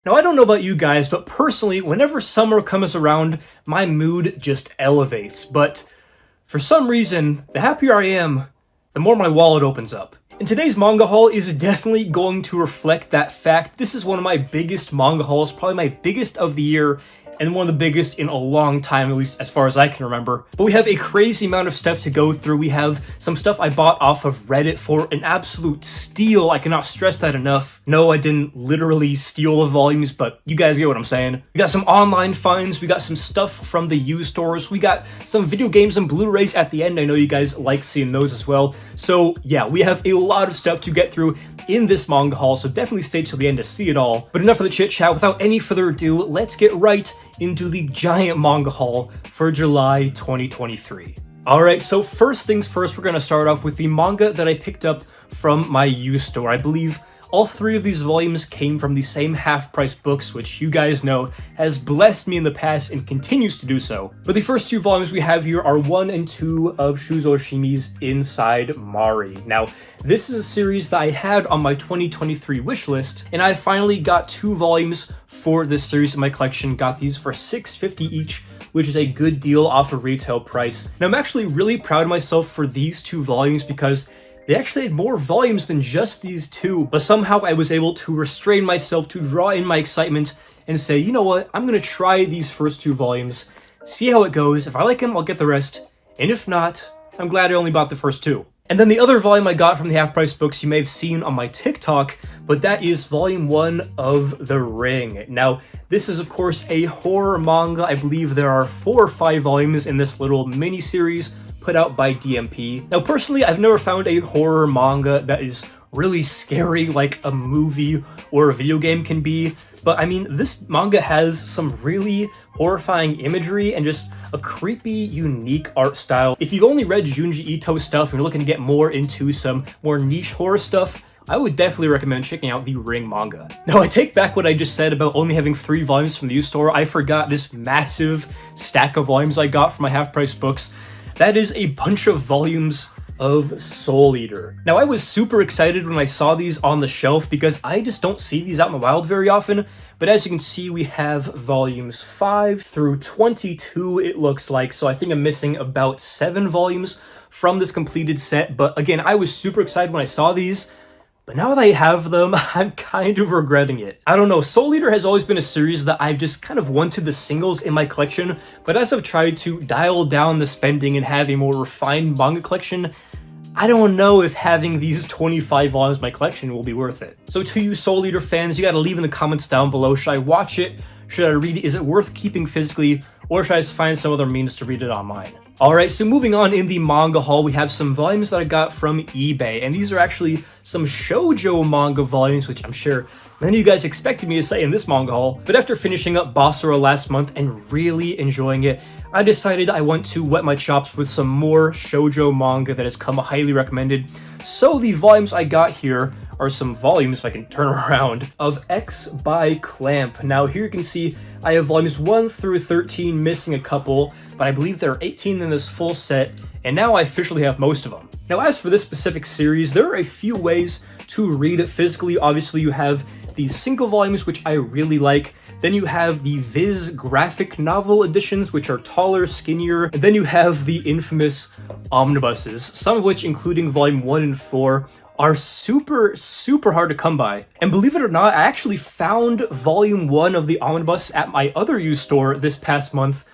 Now, I don't know about you guys, but personally, whenever summer comes around, my mood just elevates. But for some reason, the happier I am, the more my wallet opens up. And today's manga haul is definitely going to reflect that fact. This is one of my biggest manga hauls, probably my biggest of the year, and one of the biggest in a long time, at least as far as I can remember. But we have a crazy amount of stuff to go through. We have some stuff I bought off of Reddit for an absolute steal. I cannot stress that enough. No, I didn't literally steal the volumes, but you guys get what I'm saying. We got some online finds, we got some stuff from the used stores, we got some video games and Blu-rays at the end. I know you guys like seeing those as well. So yeah, we have a lot of stuff to get through in this manga haul, so definitely stay till the end to see it all. But enough of the chit chat. Without any further ado, let's get right into the giant manga haul for July 2023. Alright, so first things first, we're going to start off with the manga that I picked up from my used store. I believe all three of these volumes came from the same half-price books, which you guys know has blessed me in the past and continues to do so. But the first two volumes we have here are 1 and 2 of Shuzo Oshimi's Inside Mari. Now, this is a series that I had on my 2023 wish list, and I finally got 2 volumes for this series in my collection. Got these for $6.50 each, which is a good deal off of retail price. Now, I'm actually really proud of myself for these 2 volumes because they actually had more volumes than just these 2, but somehow I was able to restrain myself to draw in my excitement and say, you know what, I'm gonna try these first 2 volumes, see how it goes. If I like them, I'll get the rest, and if not, I'm glad I only bought the first 2. And then the other volume I got from the half-price books you may have seen on my TikTok, but that is volume 1 of The Ring. Now, this is of course a horror manga. I believe there are 4 or 5 volumes in this little mini-series put out by DMP. Now, personally, I've never found a horror manga that is really scary like a movie or a video game can be, but I mean, this manga has some really horrifying imagery and just a creepy, unique art style. If you've only read Junji Ito stuff and you're looking to get more into some more niche horror stuff, I would definitely recommend checking out the Ring manga. Now, I take back what I just said about only having 3 volumes from the used store. I forgot this massive stack of volumes I got from my half-price books. That is a bunch of volumes of Soul Eater. Now, I was super excited when I saw these on the shelf because I just don't see these out in the wild very often, but as you can see, we have volumes 5 through 22, it looks like, so I think I'm missing about 7 volumes from this completed set. But again, I was super excited when I saw these, but now that I have them, I'm kind of regretting it. I don't know, Soul Eater has always been a series that I've just kind of wanted the singles in my collection, but as I've tried to dial down the spending and have a more refined manga collection, I don't know if having these 25 volumes in my collection will be worth it. So to you Soul Eater fans, you gotta leave in the comments down below, should I watch it? Should I read it? Is it worth keeping physically? Or should I just find some other means to read it online? Alright, so moving on in the manga haul, we have some volumes that I got from eBay, and these are actually some shoujo manga volumes, which I'm sure many of you guys expected me to say in this manga haul, but after finishing up Basara last month and really enjoying it, I decided I want to wet my chops with some more shoujo manga that has come highly recommended. So the volumes I got here are some volumes, if I can turn around, of X by Clamp. Now here you can see I have volumes 1 through 13, missing a couple, but I believe there are 18 in this full set, and now I officially have most of them. Now, as for this specific series, there are a few ways to read it physically. Obviously, you have the single volumes, which I really like. Then you have the Viz graphic novel editions, which are taller, skinnier. And then you have the infamous omnibuses, some of which, including volume 1 and 4, are super hard to come by. And believe it or not, I actually found volume 1 of the omnibus at my other used store this past month.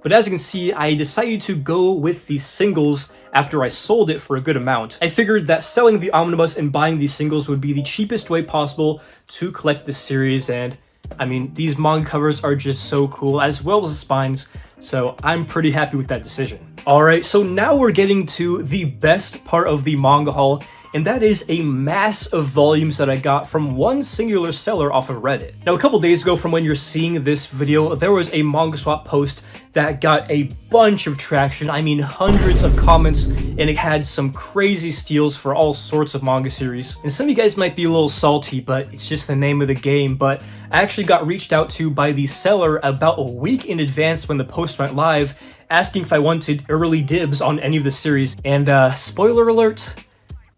But as you can see, I decided to go with the singles after I sold it for a good amount. I figured that selling the omnibus and buying these singles would be the cheapest way possible to collect this series, and I mean, these manga covers are just so cool, as well as the spines, so I'm pretty happy with that decision. Alright, so now we're getting to the best part of the manga haul, and that is a mass of volumes that I got from one singular seller off of Reddit. Now, a couple days ago from when you're seeing this video, there was a manga swap post that got a bunch of traction. I mean, hundreds of comments, and it had some crazy steals for all sorts of manga series. And some of you guys might be a little salty, but it's just the name of the game. But I actually got reached out to by the seller about a week in advance when the post went live, asking if I wanted early dibs on any of the series. And spoiler alert,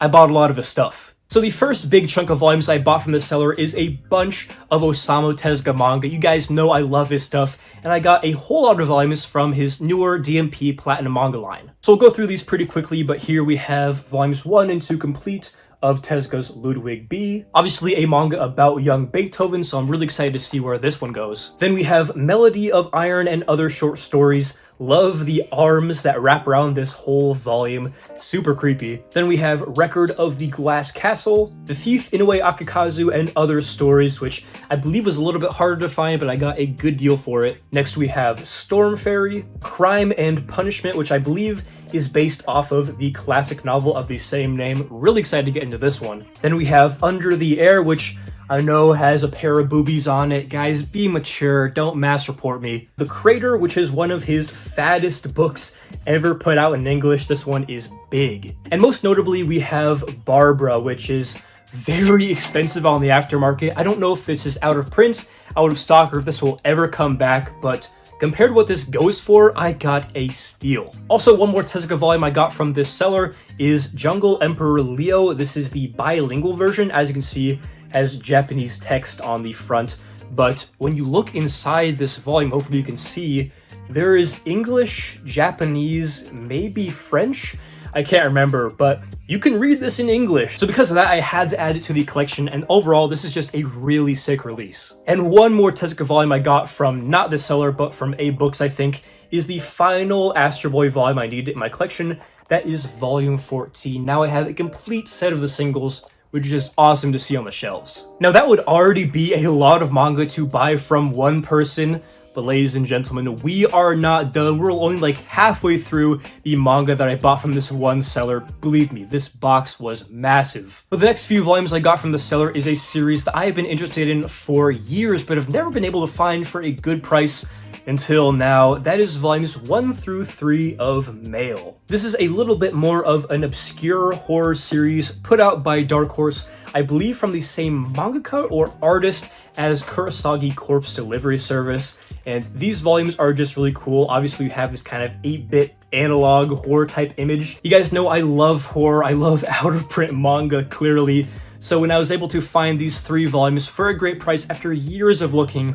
I bought a lot of his stuff. So the first big chunk of volumes I bought from the seller is a bunch of Osamu Tezuka manga. You guys know I love his stuff, and I got a whole lot of volumes from his newer DMP Platinum manga line. So we'll go through these pretty quickly, but here we have volumes 1 and 2 complete of Tezuka's Ludwig B. Obviously a manga about young Beethoven, so I'm really excited to see where this one goes. Then we have Melody of Iron and Other Short Stories. Love the arms that wrap around this whole volume. Super creepy. Then we have Record of the Glass Castle, The Thief Inoue Akikazu, and Other Stories, which I believe was a little bit harder to find, but I got a good deal for it. Next we have Storm Fairy, Crime and Punishment, which I believe is based off of the classic novel of the same name. Really excited to get into this one. Then we have Under the Air, which I know has a pair of boobies on it. Guys, be mature, don't mass report me. The Crater, which is one of his fattest books ever put out in English. This one is big. And most notably, we have Barbara, which is very expensive on the aftermarket. I don't know if this is out of print, out of stock, or if this will ever come back, but compared to what this goes for, I got a steal. Also, one more Tezuka volume I got from this seller is Jungle Emperor Leo. This is the bilingual version. As you can see, has Japanese text on the front. But when you look inside this volume, hopefully you can see, there is English, Japanese, maybe French? I can't remember, but you can read this in English. So because of that, I had to add it to the collection, and overall, this is just a really sick release. And one more Tezuka volume I got from not the seller, but from A Books, I think, is the final Astro Boy volume I needed in my collection. That is volume 14. Now I have a complete set of the singles, which is just awesome to see on the shelves. Now that would already be a lot of manga to buy from one person, but ladies and gentlemen, we are not done. We're only like halfway through the manga that I bought from this one seller. Believe me, this box was massive. But the next few volumes I got from the seller is a series that I have been interested in for years, but have never been able to find for a good price until now. That is volumes 1 through 3 of Mail. This is a little bit more of an obscure horror series put out by Dark Horse, I believe from the same mangaka or artist as Kurosagi Corpse Delivery Service. And these volumes are just really cool. Obviously, you have this kind of 8-bit analog horror type image. You guys know I love horror. I love out of print manga, clearly. So when I was able to find these 3 volumes for a great price after years of looking,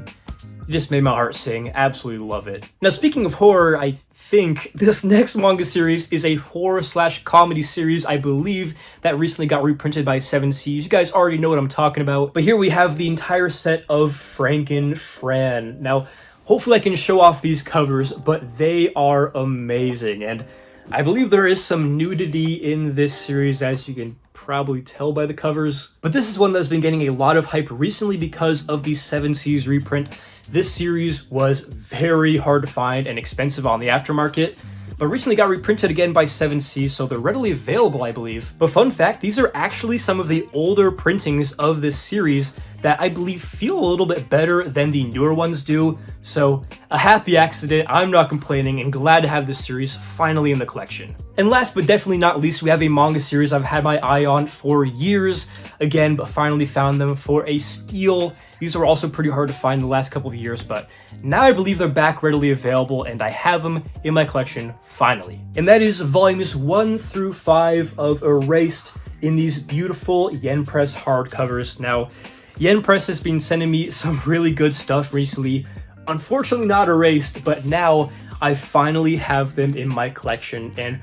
it just made my heart sing. Absolutely love it. Now, speaking of horror, I think this next manga series is a horror/comedy series, I believe, that recently got reprinted by 7 Seas. You guys already know what I'm talking about. But here we have the entire set of Franken Fran. Now, hopefully I can show off these covers, but they are amazing. And I believe there is some nudity in this series, as you can probably tell by the covers. But this is one that's been getting a lot of hype recently because of the 7 Seas reprint. This series was very hard to find and expensive on the aftermarket, but recently got reprinted again by 7 Seas, so they're readily available, I believe. But fun fact, these are actually some of the older printings of this series that I believe feel a little bit better than the newer ones do. So a happy accident, I'm not complaining, and glad to have this series finally in the collection. And last but definitely not least, we have a manga series I've had my eye on for years, again, but finally found them for a steal. These were also pretty hard to find the last couple of years, but now I believe they're back readily available, and I have them in my collection finally. And that is volumes 1 through 5 of Erased in these beautiful Yen Press hardcovers. Now, Yen Press has been sending me some really good stuff recently. Unfortunately not Erased, but now I finally have them in my collection. And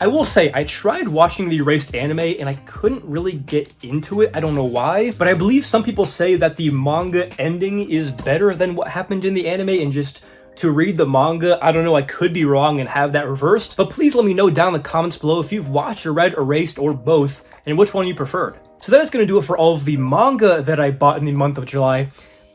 I will say, I tried watching the Erased anime and I couldn't really get into it. I don't know why, but I believe some people say that the manga ending is better than what happened in the anime, and just to read the manga, I don't know, I could be wrong and have that reversed. But please let me know down in the comments below if you've watched or read Erased or both, and which one you preferred. So that is going to do it for all of the manga that I bought in the month of July,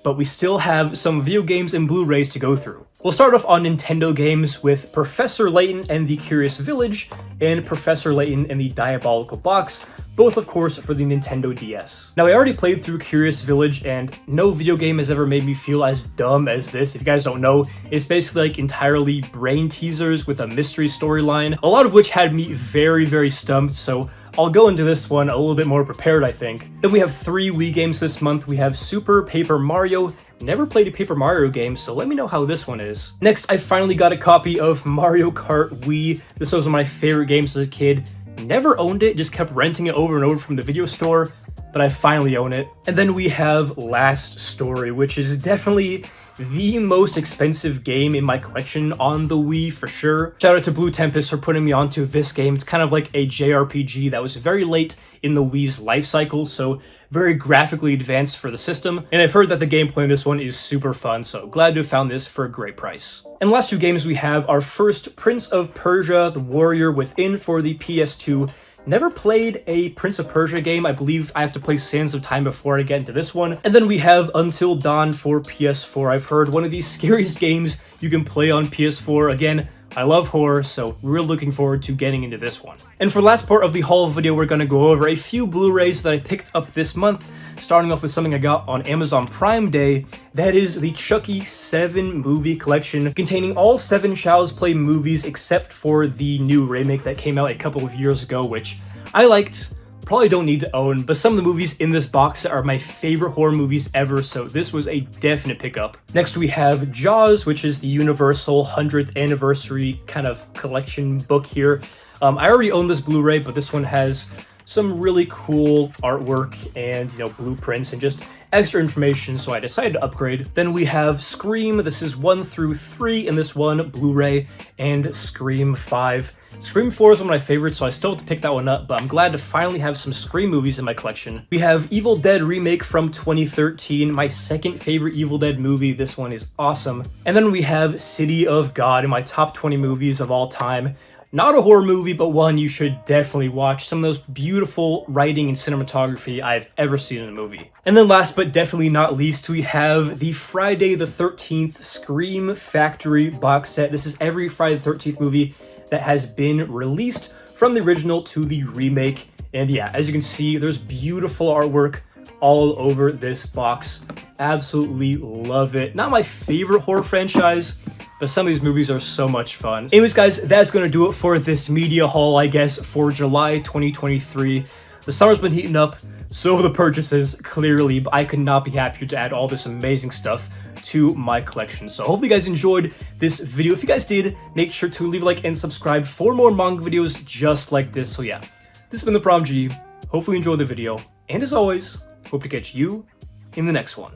but we still have some video games and Blu-rays to go through. We'll start off on Nintendo games with Professor Layton and the Curious Village, and Professor Layton and the Diabolical Box, both of course for the Nintendo DS. Now I already played through Curious Village, and no video game has ever made me feel as dumb as this. If you guys don't know, it's basically like entirely brain teasers with a mystery storyline, a lot of which had me very, very stumped, so I'll go into this one a little bit more prepared, I think. Then we have 3 Wii games this month. We have Super Paper Mario. Never played a Paper Mario game, so let me know how this one is. Next, I finally got a copy of Mario Kart Wii. This was one of my favorite games as a kid. Never owned it, just kept renting it over and over from the video store, but I finally own it. And then we have Last Story, which is definitely the most expensive game in my collection on the Wii for sure. Shout out to Blue Tempest for putting me onto this game. It's kind of like a JRPG that was very late in the Wii's life cycle, so very graphically advanced for the system. And I've heard that the gameplay in this one is super fun, so glad to have found this for a great price. And the last two games we have are first Prince of Persia: The Warrior Within for the PS2. Never played a Prince of Persia game. I believe I have to play Sands of Time before I get into this one. And then we have Until Dawn for PS4. I've heard one of the scariest games you can play on PS4. Again, I love horror, so real looking forward to getting into this one. And for the last part of the haul video, we're going to go over a few Blu-rays that I picked up this month, starting off with something I got on Amazon Prime Day. That is the Chucky 7 movie collection, containing all 7 Child's Play movies except for the new remake that came out a couple of years ago, which I liked. Probably don't need to own, but some of the movies in this box are my favorite horror movies ever, so this was a definite pickup. Next we have Jaws, which is the Universal 100th anniversary kind of collection book here. I already own this Blu-ray, but this one has some really cool artwork and, blueprints and just extra information, so I decided to upgrade. Then we have Scream. This is 1 through 3 in this one Blu-ray, and Scream 5. Scream 4 is one of my favorites, so I still have to pick that one up, but I'm glad to finally have some Scream movies in my collection. We have Evil Dead Remake from 2013, my second favorite Evil Dead movie. This one is awesome. And then we have City of God in my top 20 movies of all time. Not a horror movie, but one you should definitely watch. Some of those beautiful writing and cinematography I've ever seen in a movie. And then last but definitely not least, we have the Friday the 13th Scream Factory box set. This is every Friday the 13th movie that has been released from the original to the remake. And yeah, as you can see, there's beautiful artwork all over this box. Absolutely love it. Not my favorite horror franchise, but some of these movies are so much fun. Anyways, guys, that's going to do it for this media haul, I guess, for July 2023. The summer's been heating up, so have the purchases, clearly, but I could not be happier to add all this amazing stuff to my collection. So hopefully you guys enjoyed this video. If you guys did, make sure to leave a like and subscribe for more manga videos just like this. So yeah, this has been ThePromG. Hopefully you enjoyed the video, and as always, hope to catch you in the next one.